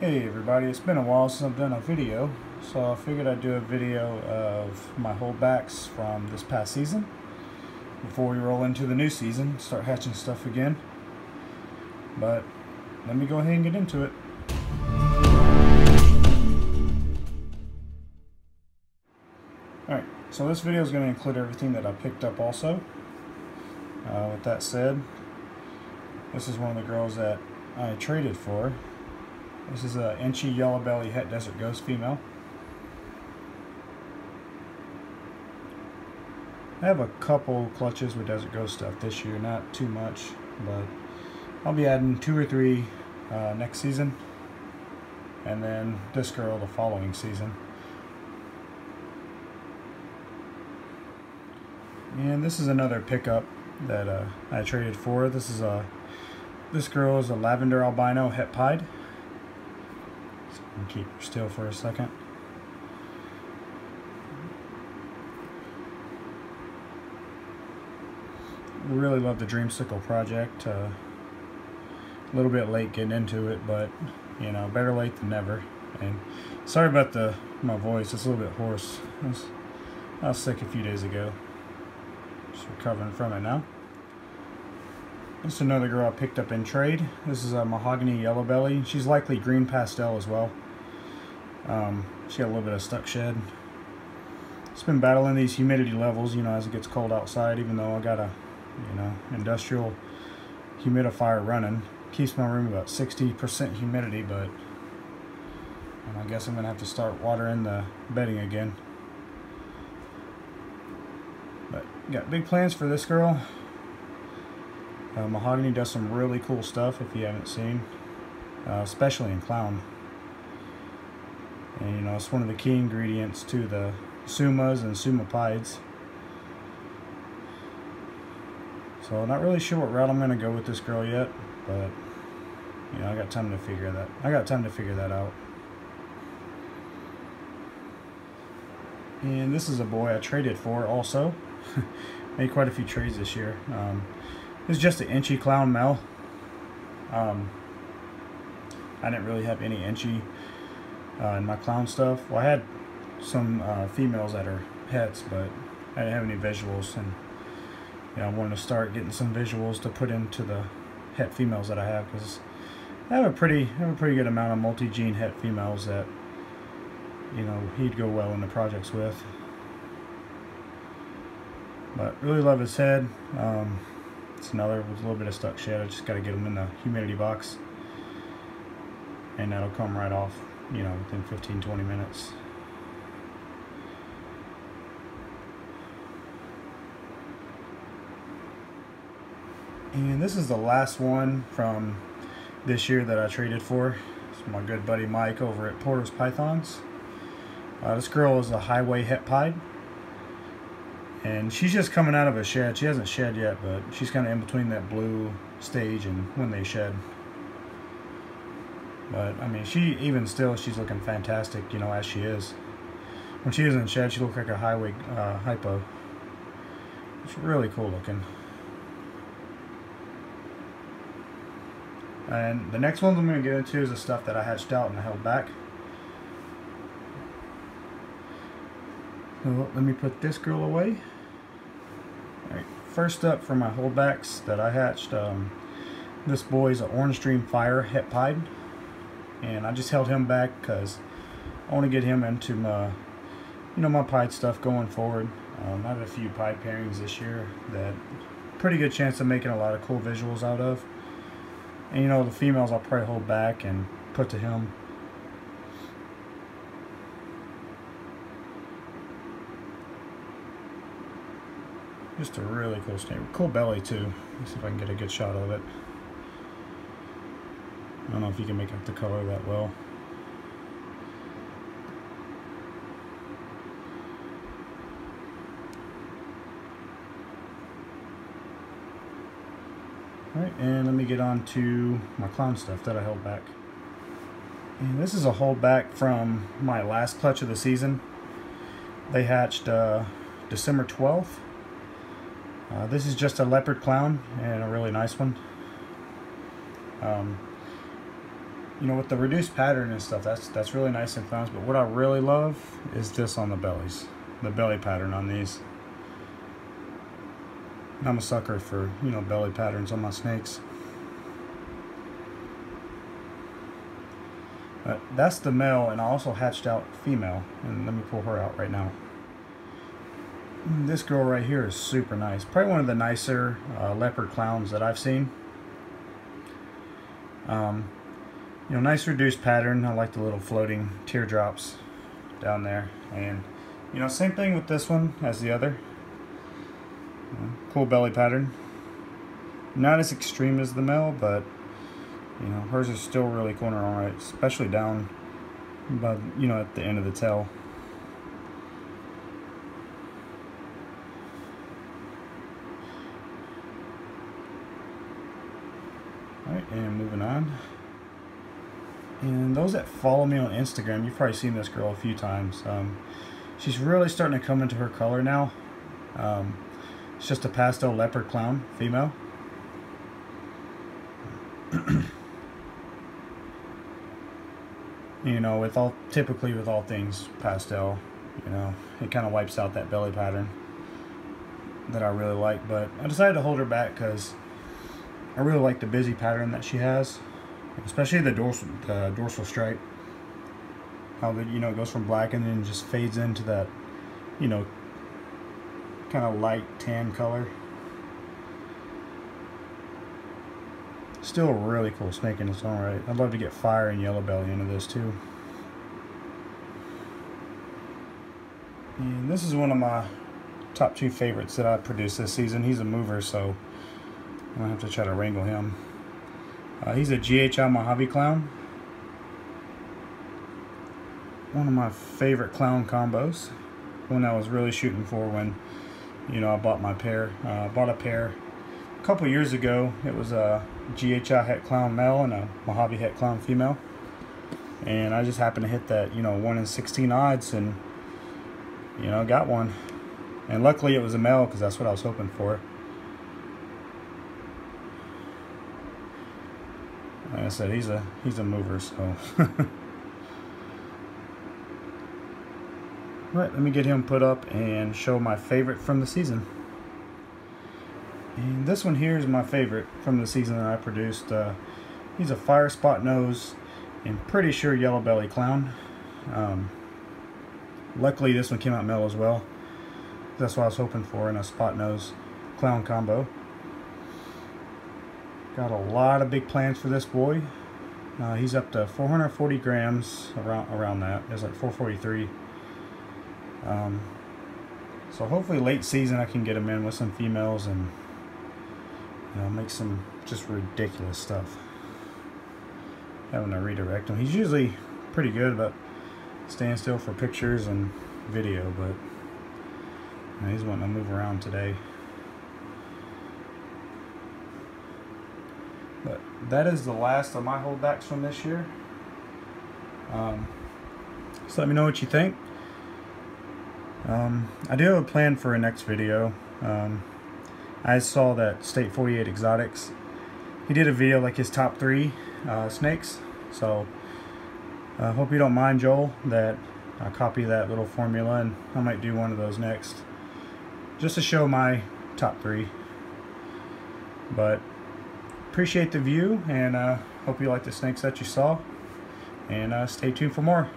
Hey everybody, it's been a while since I've done a video, so I figured I'd do a video of my holdbacks from this past season before we roll into the new season, start hatching stuff again. But let me go ahead and get into it. Alright, so this video is going to include everything that I picked up also. With that said, this is one of the girls that I traded for. This is a inchy yellow belly het desert ghost female. I have a couple clutches with desert ghost stuff this year, not too much, but I'll be adding 2 or 3 next season, and then this girl the following season. And this is another pickup that I traded for. This girl is a lavender albino het pied. So I'm gonna keep her still for a second. Really love the Dreamsicle project. A little bit late getting into it, but you know, better late than never. And sorry about my voice; it's a little bit hoarse. I was sick a few days ago. Just recovering from it now. This is another girl I picked up in trade. This is a mahogany yellow belly. She's likely green pastel as well. She got a little bit of stuck shed. It's been battling these humidity levels, you know, as it gets cold outside. Even though I got a, industrial humidifier running, keeps my room about 60% humidity. But I guess I'm gonna have to start watering the bedding again. But got big plans for this girl. Mahogany does some really cool stuff if you haven't seen, especially in clown. And it's one of the key ingredients to the sumas and suma pieds. So not really sure what route I'm going to go with this girl yet, but I got time to figure that out. And this is a boy I traded for also. Made quite a few trades this year. This is just an inchy clown male. I didn't really have any inchy in my clown stuff. Well, I had some females that are hets, but I didn't have any visuals, and I wanted to start getting some visuals to put into the het females that I have, because I have a pretty good amount of multi-gene het females that he'd go well in the projects with. But really love his head. It's another with a little bit of stuck shed. I just got to get them in the humidity box, and that'll come right off, within 15-20 minutes. And this is the last one from this year that I traded for. It's my good buddy Mike over at Porter's Pythons. This girl is a highway het pied. And she's just coming out of a shed. She hasn't shed yet, but she's kind of in between that blue stage and when they shed. But I mean, she's looking fantastic, as she is. When she isn't shed, she looks like a highway hypo. It's really cool looking. And the next ones I'm going to get into is the stuff that I hatched out and I held back. So let me put this girl away. Alright, first up for my holdbacks that I hatched, this boy's an Orange Dream Fire het pied, and I just held him back because I want to get him into my, my pied stuff going forward. I have a few pied pairings this year that pretty good chance of making a lot of cool visuals out of, and the females I'll probably hold back and put to him. Just a really cool snake. Cool belly too. Let's see if I can get a good shot of it. I don't know if you can make out the color that well. Alright, and let me get on to my clown stuff that I held back. And this is a holdback from my last clutch of the season. They hatched December 12th. This is just a leopard clown, and a really nice one. you know, with the reduced pattern and stuff, that's really nice in clowns. But what I really love is this on the bellies, the belly pattern on these. I'm a sucker for, you know, belly patterns on my snakes. That's the male, and I also hatched out female, and let me pull her out right now. This girl right here is super nice. Probably one of the nicer leopard clowns that I've seen. You know, nice reduced pattern. I like the little floating teardrops down there. And, you know, same thing with this one as the other. Cool belly pattern. Not as extreme as the male, but, you know, hers is still really cool and alright, especially down by, you know, at the end of the tail. Alright, and moving on. And those that follow me on Instagram, you've probably seen this girl a few times. She's really starting to come into her color now. It's just a pastel leopard clown, female. You know, typically with all things pastel, you know, it kind of wipes out that belly pattern that I really like. But I decided to hold her back because I really like the busy pattern that she has, especially the dorsal stripe. How the, you know, it goes from black and then just fades into that, you know, kind of light tan color. Still a really cool snake in its own right. I'd love to get fire and yellow belly into this too. And this is one of my top 2 favorites that I produced this season. He's a mover, so I'm gonna have to try to wrangle him. He's a GHI Mojave clown. One of my favorite clown combos. One I was really shooting for when, you know, I bought my pair. I bought a pair a couple years ago. It was a GHI het clown male and a Mojave het clown female. And I just happened to hit that, you know, 1 in 16 odds, and, you know, got one. And luckily it was a male because that's what I was hoping for. Like I said, he's a mover, so. Right, let me get him put up and show my favorite from the season. And this one here is my favorite from the season that I produced. He's a fire spot nose and pretty sure yellow belly clown. Luckily this one came out male as well. That's what I was hoping for in a spot nose clown combo. Got a lot of big plans for this boy. He's up to 440 grams, around that. It's like 443. So hopefully late season I can get him in with some females and, you know, make some just ridiculous stuff. Having to redirect him. He's usually pretty good about staying still for pictures and video, but, you know, he's wanting to move around today. But that is the last of my holdbacks from this year. So let me know what you think. I do have a plan for a next video. I saw that State 48 Exotics, he did a video like his top 3 snakes. So I hope you don't mind, Joel, that I copy that little formula, and I might do one of those next, just to show my top 3. But appreciate the view, and hope you like the snakes that you saw, and stay tuned for more.